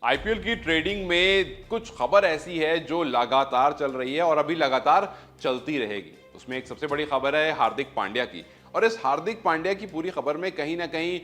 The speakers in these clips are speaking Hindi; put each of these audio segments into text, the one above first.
आईपीएल की ट्रेडिंग में कुछ खबर ऐसी है जो लगातार चल रही है और अभी लगातार चलती रहेगी। उसमें एक सबसे बड़ी खबर है हार्दिक पांड्या की, और इस हार्दिक पांड्या की पूरी खबर में कहीं ना कहीं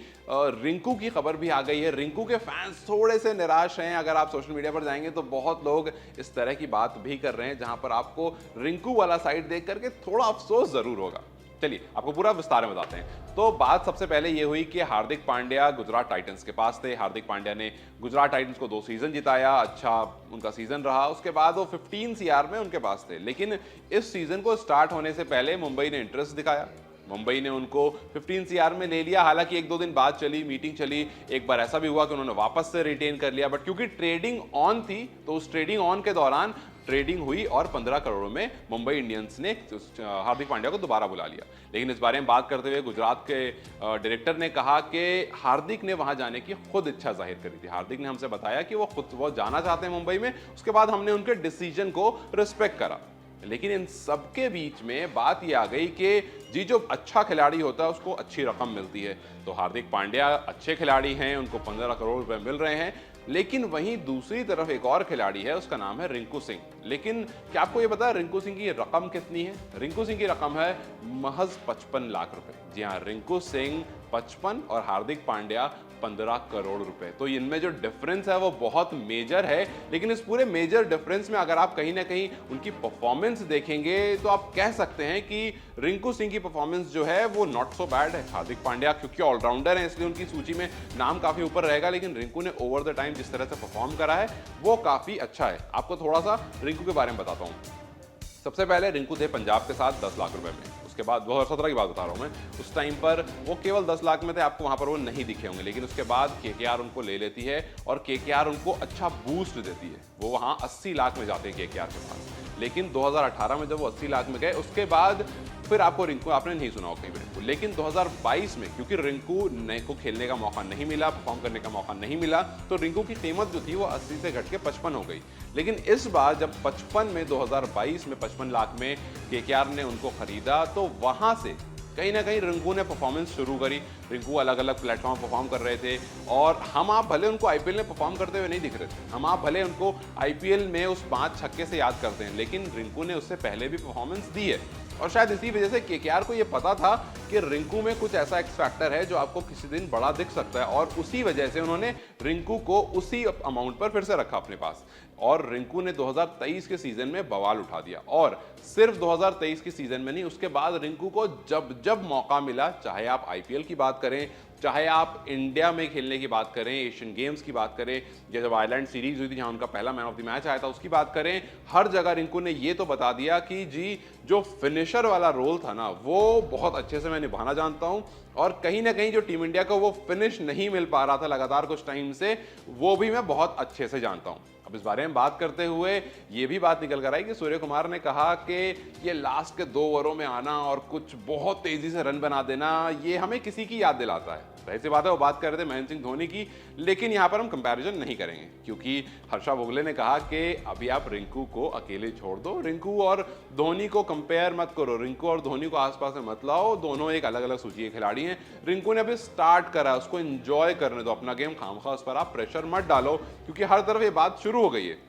रिंकू की खबर भी आ गई है। रिंकू के फैंस थोड़े से निराश हैं। अगर आप सोशल मीडिया पर जाएंगे तो बहुत लोग इस तरह की बात भी कर रहे हैं, जहां पर आपको रिंकू वाला साइड देख करके थोड़ा अफसोस जरूर होगा। चलिए आपको पूरा विस्तार में बताते हैं। तो बात सबसे पहले ये हुई कि हार्दिक पांड्या गुजरात टाइटंस के पास थे। हार्दिक पांड्या ने गुजरात टाइटंस को 2 सीजन जिताया, अच्छा उनका सीजन रहा। उसके बाद वो 15 सीआर में उनके पास थे, लेकिन इस सीजन को स्टार्ट होने से पहले मुंबई ने इंटरेस्ट दिखाया। मुंबई ने उनको 15 सीआर में ले लिया। हालांकि 1-2 दिन बाद चली मीटिंग चली, एक बार ऐसा भी हुआ कि उन्होंने वापस से रिटेन कर लिया, बट क्योंकि ट्रेडिंग ऑन थी तो उस ट्रेडिंग ऑन के दौरान ट्रेडिंग हुई और 15 करोड़ में मुंबई इंडियंस ने हार्दिक पांड्या को दोबारा बुला लिया। लेकिन इस बारे में बात करते हुए गुजरात के डायरेक्टर ने कहा कि हार्दिक ने वहां जाने की खुद इच्छा जाहिर करी थी। हार्दिक ने हमसे बताया कि वो जाना चाहते हैं मुंबई में। उसके बाद हमने उनके डिसीजन को रिस्पेक्ट करा। लेकिन इन सबके बीच में बात यह आ गई कि जी जो अच्छा खिलाड़ी होता है उसको अच्छी रकम मिलती है। तो हार्दिक पांड्या अच्छे खिलाड़ी हैं, उनको 15 करोड़ रुपए मिल रहे हैं। लेकिन वहीं दूसरी तरफ एक और खिलाड़ी है, उसका नाम है रिंकू सिंह। लेकिन क्या आपको यह पता है रिंकू सिंह की रकम कितनी है? रिंकू सिंह की रकम है महज 55 लाख रुपए। जी हाँ, रिंकू सिंह 55 और हार्दिक पांड्या 15 करोड़ रुपए। तो इनमें जो डिफरेंस है वो बहुत मेजर है। लेकिन इस पूरे मेजर डिफरेंस में अगर आप कहीं ना कहीं उनकी परफॉर्मेंस देखेंगे तो आप कह सकते हैं कि रिंकू सिंह की परफॉर्मेंस जो है वो नॉट सो बैड है। हार्दिक पांड्या क्योंकि ऑलराउंडर है इसलिए उनकी सूची में नाम काफी ऊपर रहेगा, लेकिन रिंकू ने ओवर द टाइम जिस तरह से परफॉर्म करा है वो काफी अच्छा है। आपको थोड़ा सा रिंकू के बारे में बताता हूं। सबसे पहले रिंकू थे पंजाब के साथ 10 लाख रुपए में। उसके बाद 2017 की बात बता रहा हूं मैं, उस टाइम पर वो केवल 10 लाख में थे, आपको वहां पर वो नहीं दिखे होंगे। लेकिन उसके बाद केकेआर उनको ले लेती है और केकेआर उनको अच्छा बूस्ट देती है। वो वहां 80 लाख में जाते हैं केकेआर के पास। लेकिन 2018 में जब वो 80 लाख में गए उसके बाद फिर आपको रिंकू आपने नहीं सुना होगा कहीं भी रिंकू। लेकिन 2022 में क्योंकि रिंकू नए को खेलने का मौका नहीं मिला, परफॉर्म करने का मौका नहीं मिला, तो रिंकू की कीमत जो थी वो 80 से घट के 55 हो गई। लेकिन इस बार जब 55 में 2022 में 55 लाख में केकेआर ने उनको खरीदा तो वहां से कहीं ना कहीं रिंकू ने परफॉर्मेंस शुरू करी। रिंकू अलग अलग प्लेटफॉर्म परफॉर्म कर रहे थे और हम आप भले उनको आईपीएल में परफॉर्म करते हुए नहीं दिख रहे थे, हम आप भले उनको आईपीएल में उस 5 छक्के से याद करते हैं, लेकिन रिंकू ने उससे पहले भी परफॉर्मेंस दी है। और शायद इसी वजह से केकेआर को ये पता था कि रिंकू में कुछ ऐसा एक्स फैक्टर है जो आपको किसी दिन बड़ा दिख सकता है, और उसी वजह से उन्होंने रिंकू को उसी अमाउंट पर फिर से रखा अपने पास। और रिंकू ने 2023 के सीजन में बवाल उठा दिया, और सिर्फ 2023 के सीजन में नहीं, उसके बाद रिंकू को जब जब मौका मिला, चाहे आप आईपीएल की बात करें, चाहे आप इंडिया में खेलने की बात करें, एशियन गेम्स की बात करें, या जब आयरलैंड सीरीज हुई थी जहां उनका पहला मैन ऑफ द मैच आया था उसकी बात करें, हर जगह रिंकू ने ये तो बता दिया कि जी जो फिनिशर वाला रोल था ना वो बहुत अच्छे से मैं निभाना जानता हूं, और कहीं ना कहीं जो टीम इंडिया को वो फिनिश नहीं मिल पा रहा था लगातार कुछ टाइम से, वो भी मैं बहुत अच्छे से जानता हूं। अब इस बारे में बात करते हुए ये भी बात निकल कर आई कि सूर्य कुमार ने कहा कि ये लास्ट के 2 ओवरों में आना और कुछ बहुत तेजी से रन बना देना ये हमें किसी की याद दिलाता है। जाहिर सी बात है वो बात कर रहे थे महेंद्र सिंह धोनी की, लेकिन यहां पर हम कंपैरिजन नहीं करेंगे क्योंकि हर्षा भोगले ने कहा कि अभी आप रिंकू को अकेले छोड़ दो, रिंकू और धोनी को कंपेयर मत करो, रिंकू और धोनी को आसपास में मत लाओ, दोनों एक अलग अलग सूची के खिलाड़ी हैं। रिंकू ने अभी स्टार्ट करा, उसको एंजॉय करने दो अपना गेम, खामखा उस पर आप प्रेशर मत डालो, क्योंकि हर तरफ ये बात शुरू हो गई है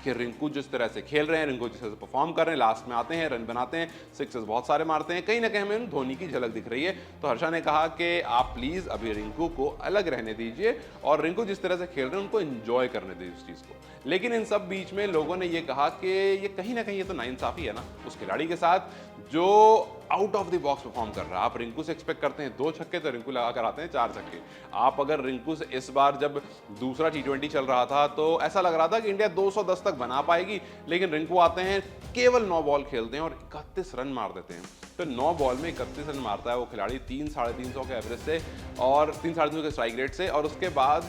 कि रिंकू जिस तरह से खेल रहे हैं, रिंकू जिस तरह से परफॉर्म कर रहे हैं, लास्ट में आते हैं, रन बनाते हैं, सिक्सेस बहुत सारे मारते हैं, कहीं ना कहीं हमें धोनी की झलक दिख रही है। तो हर्षा ने कहा कि आप प्लीज अभी रिंकू को अलग रहने दीजिए और रिंकू जिस तरह से खेल रहे हैं उनको एंजॉय करने दीजिए उस चीज को। लेकिन इन सब बीच में लोगों ने ये कहा कि ये कहीं ना कहीं ये तो नाइंसाफी है ना उस खिलाड़ी के साथ जो out of the box perform कर रहा है। आप रिंकू से एक्सपेक्ट करते हैं 2 छक्के, तो रिंकू लगा कर आते हैं 4 छक्के। आप अगर रिंकू से इस बार जब दूसरा T20 चल रहा था तो ऐसा लग रहा था कि इंडिया 210 तक बना पाएगी, लेकिन रिंकू आते हैं, केवल 9 बॉल खेलते हैं और 31 रन मार देते हैं। तो 9 बॉल में 31 रन मारता है वो खिलाड़ी 3-350 के एवरेज से और 3-350 के स्ट्राइक रेट से, और उसके बाद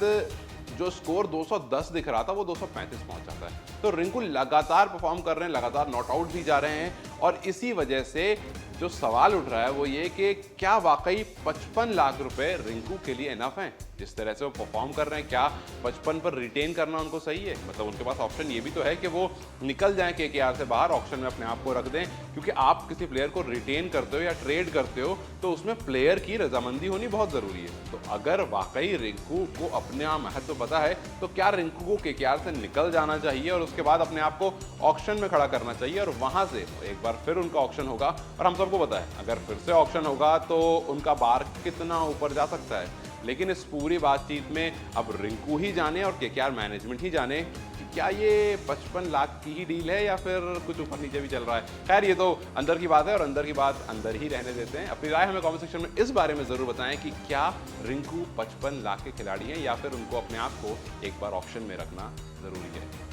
जो स्कोर 210 दिख रहा था वो 235 पहुंच जाता है। तो रिंकू लगातार परफॉर्म कर रहे हैं, लगातार नॉट आउट भी जा रहे हैं, और इसी वजह से जो सवाल उठ रहा है वो ये कि क्या वाकई 55 लाख रुपए रिंकू के लिए इनफ हैं? जिस तरह से वो परफॉर्म कर रहे हैं, क्या 55 पर रिटेन करना उनको सही है? मतलब उनके पास ऑप्शन ये भी तो है कि वो निकल जाएं केकेआर से बाहर, ऑक्शन में अपने आप को रख दें, क्योंकि आप किसी प्लेयर को रिटेन करते हो या ट्रेड करते हो तो उसमें प्लेयर की रजामंदी होनी बहुत ज़रूरी है। तो अगर वाकई रिंकू को अपने आप महत्व पता है तो क्या रिंकू को केकेआर से निकल जाना चाहिए और उसके बाद अपने आप को ऑक्शन में खड़ा करना चाहिए और वहां से एक बार फिर उनका ऑक्शन होगा। और हम सबको पता है अगर फिर से ऑक्शन होगा तो उनका बार कितना ऊपर जा सकता है। लेकिन इस पूरी बातचीत में अब रिंकू ही जाने और केकेआर मैनेजमेंट ही जाने कि क्या ये 55 लाख की ही डील है या फिर कुछ ऊपर नीचे भी चल रहा है। खैर ये तो अंदर की बात है और अंदर की बात अंदर ही रहने देते हैं। अपनी राय हमें कमेंट सेक्शन में इस बारे में जरूर बताएं कि क्या रिंकू 55 लाख के खिलाड़ी हैं या फिर उनको अपने आप को एक बार ऑक्शन में रखना जरूरी है।